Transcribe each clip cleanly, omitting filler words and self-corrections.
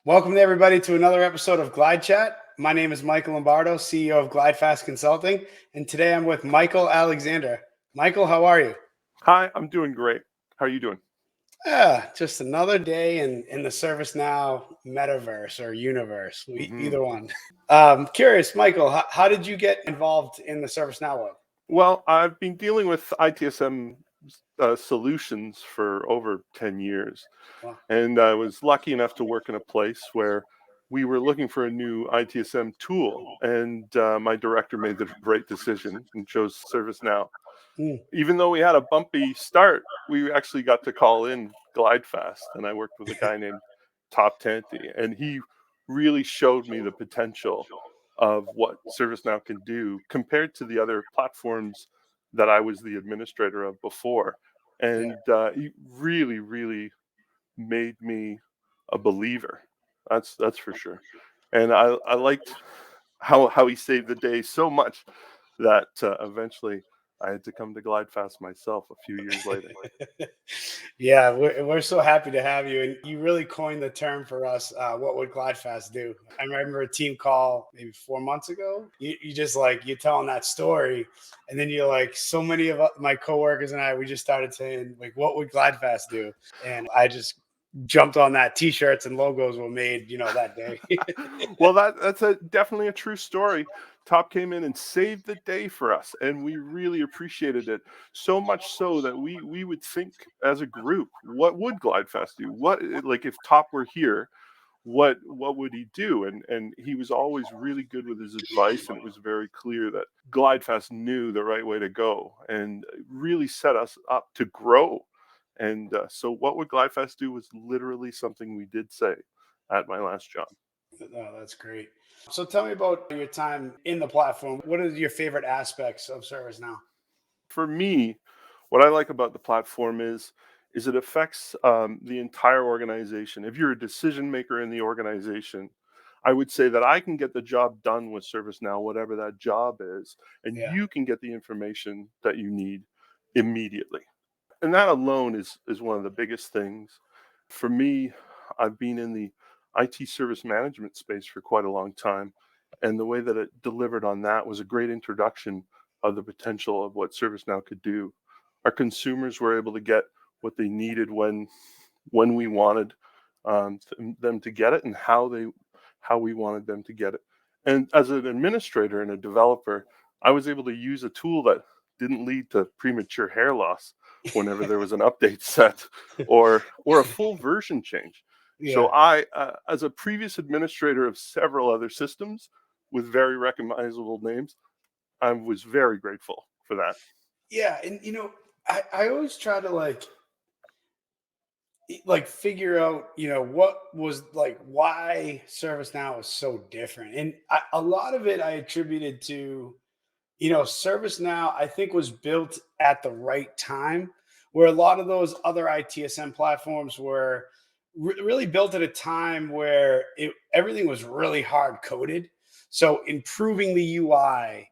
Welcome to everybody to another episode of GlideChat. My name is Michael Lombardo, CEO of GlideFast Consulting, and today I'm with Michael Alexander. Michael, how are you? Hi, I'm doing great. How are you doing? Just another day in the ServiceNow metaverse or universe, hmm either one. Curious, Michael, how did you get involved in the ServiceNow world? Well, I've been dealing with ITSM solutions for over 10 years, Well, and I was lucky enough to work in a place where we were looking for a new ITSM tool, and my director made the right decision and chose ServiceNow. mm, Even though we had a bumpy start, we actually got to call in GlideFast, and I worked with a guy named Top Tanti, and he really showed me the potential of what ServiceNow can do compared to the other platforms that I was the administrator of before. yeah, And he really, really made me a believer. That's for sure. And I liked how he saved the day so much that eventually I had to come to GlideFast myself a few years later. yeah, we're so happy to have you. And you really coined the term for us. What would GlideFast do? I remember a team call maybe 4 months ago. You just like, you're telling that story. And then you're like, so many of my coworkers and I, we just started saying, like, what would GlideFast do? And I just jumped on that. T-shirts and logos were made, that day. Well, that's definitely a true story. Top came in and saved the day for us, and we really appreciated it. So much so that we would think as a group, what would GlideFast do? What like if Top were here, what would he do? And he was always really good with his advice, and it was very clear that GlideFast knew the right way to go, and really set us up to grow. And so, what would GlideFast do was literally something we did say at my last job. Oh, that's great. So tell me about your time in the platform. What are your favorite aspects of ServiceNow? For me, what I like about the platform is it affects the entire organization. If you're a decision maker in the organization, I would say that I can get the job done with ServiceNow, whatever that job is, and Yeah. you can get the information that you need immediately. And that alone is one of the biggest things. For me, I've been in the IT service management space for quite a long time, and the way that it delivered on that was a great introduction of the potential of what ServiceNow could do. Our consumers were able to get what they needed when we wanted them to get it, and how we wanted them to get it. And as an administrator and a developer, I was able to use a tool that didn't lead to premature hair loss whenever there was an update set or a full version change. So Yeah. I, as a previous administrator of several other systems with very recognizable names, I was very grateful for that. Yeah. And I always try to like figure out, what was like why ServiceNow is so different. And a lot of it I attributed to, ServiceNow, I think, was built at the right time, where a lot of those other ITSM platforms were really built at a time where everything was really hard coded. So improving the UI,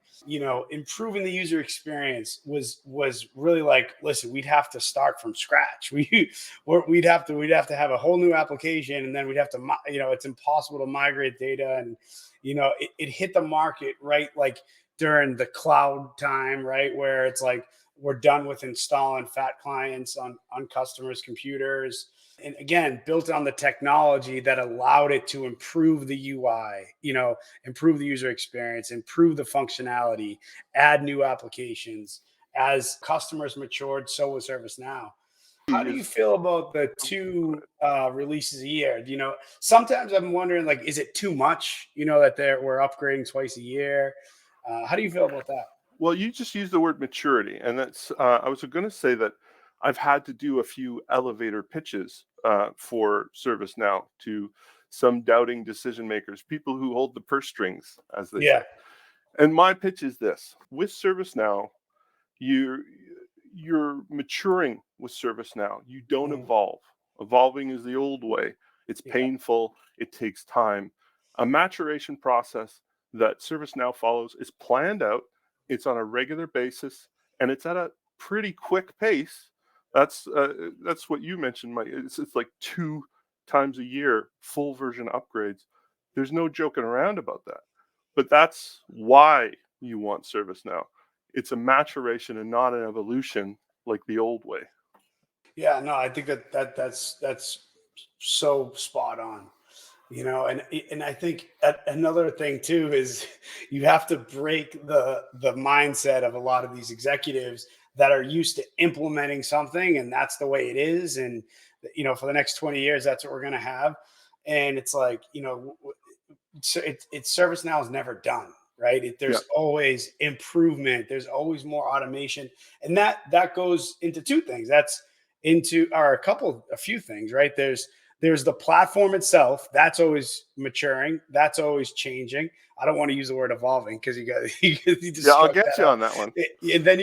improving the user experience was really like, listen, we'd have to start from scratch. We'd have to have a whole new application, and then we'd have to, it's impossible to migrate data, and it hit the market right like during the cloud time, right? Where it's like we're done with installing fat clients on customers' computers. And again, built on the technology that allowed it to improve the UI, improve the user experience, improve the functionality, add new applications. As customers matured, so was ServiceNow. How do you Is feel about the two releases a year? Sometimes I'm wondering, like, is it too much? That we're upgrading twice a year. How do you feel about that? Well, you just used the word maturity, and that's I was going to say that I've had to do a few elevator pitches for ServiceNow to some doubting decision makers, people who hold the purse strings, as they say. Yeah, And my pitch is this: with ServiceNow, you're you're maturing with ServiceNow. You don't mm, evolve. Evolving is the old way. It's yeah, painful. It takes time. A maturation process that ServiceNow follows is planned out. It's on a regular basis, and it's at a pretty quick pace. That's what you mentioned, Mike. It's like times a year, full version upgrades. There's no joking around about that. But that's why you want ServiceNow. It's a maturation and not an evolution like the old way. Yeah, no, I think that's so spot on. And I think another thing too is you have to break the mindset of a lot of these executives that are used to implementing something, and that's the way it is, and for the next 20 years that's what we're going to have. And it's like, so it's ServiceNow is never done, right? Yeah. There's always improvement. There's always more automation, and that goes into two things. That's into or a few things, right? There's the platform itself. That's always maturing. That's always changing. I don't want to use the word evolving because you just Yeah, I'll struck get that you out. on that one. And then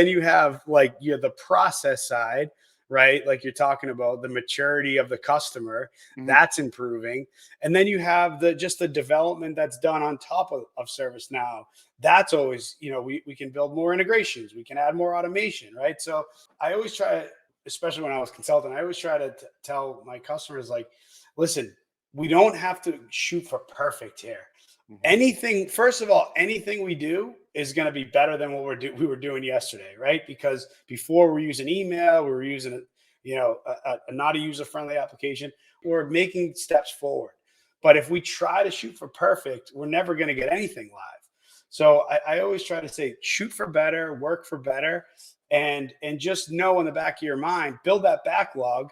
you have like the process side, right? Like you're talking about the maturity of the customer, Mhm. that's improving. And then you have the development that's done on top of ServiceNow. That's always, we can build more integrations, we can add more automation, right? So I always try, especially when I was consulting, I always try to tell my customers, like, listen, we don't have to shoot for perfect here. Mhm. Anything, first of all, anything we do is going to be better than what we were doing yesterday, right? Because before we're using email, we were using a not a user friendly application. We're making steps forward. But if we try to shoot for perfect, we're never going to get anything live. So I always try to say, shoot for better, work for better, and just know in the back of your mind, build that backlog,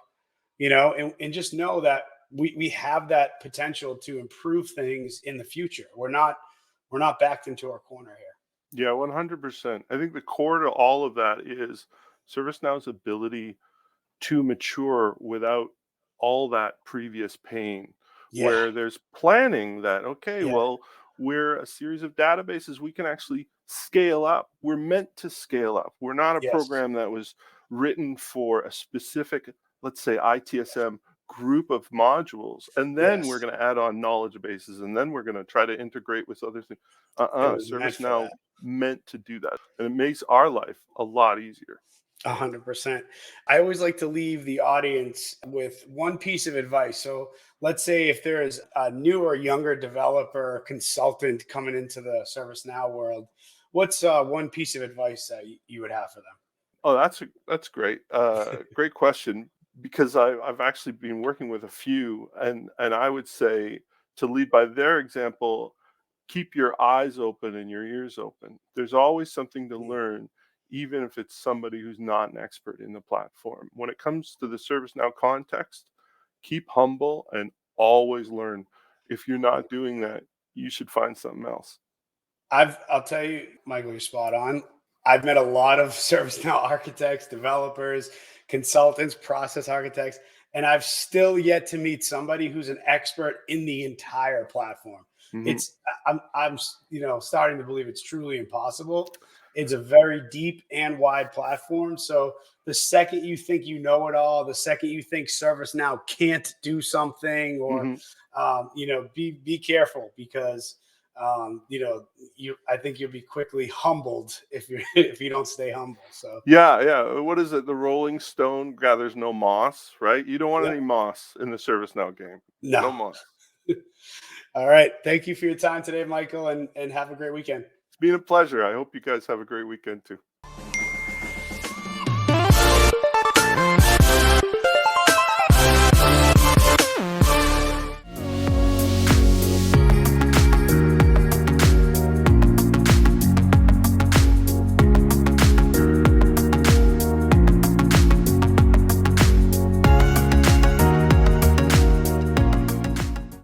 and just know that we have that potential to improve things in the future. We're not backed into our corner here. Yeah, 100%. I think the core to all of that is ServiceNow's ability to mature without all that previous pain, Yeah, where there's planning that, okay, yeah, well, we're a series of databases, we can actually scale up. We're meant to scale up. We're not a yes, program that was written for a specific, let's say, ITSM group of modules, and then we're yes. going to add on knowledge bases, and then we're going to try to integrate with other things. It was meant for ServiceNow that. meant to do that, and it makes our life a lot easier. 100%. I always like to leave the audience with one piece of advice. So let's say if there is a newer, younger developer or consultant coming into the ServiceNow world, what's one piece of advice that you would have for them? Oh, that's great. Great question, because I've actually been working with a few, and I would say to lead by their example, keep your eyes open and your ears open. There's always something to Mm. learn, even if it's somebody who's not an expert in the platform. When it comes to the ServiceNow context, keep humble and always learn. If you're not doing that, you should find something else. I'll tell you, Michael, you're spot on. I've met a lot of ServiceNow architects, developers, consultants, process architects, and I've still yet to meet somebody who's an expert in the entire platform. Mhm. It's I'm starting to believe it's truly impossible. It's a very deep and wide platform. So the second you think you know it all, the second you think ServiceNow can't do something, or Mhm. be careful, because I think you'll be quickly humbled if you if you don't stay humble. So Yeah, yeah. What is it? The Rolling Stone gathers no moss, right? You don't want yeah, any moss in the ServiceNow game. no. No moss. All right. Thank you for your time today, Michael, and have a great weekend. It's been a pleasure. I hope you guys have a great weekend too.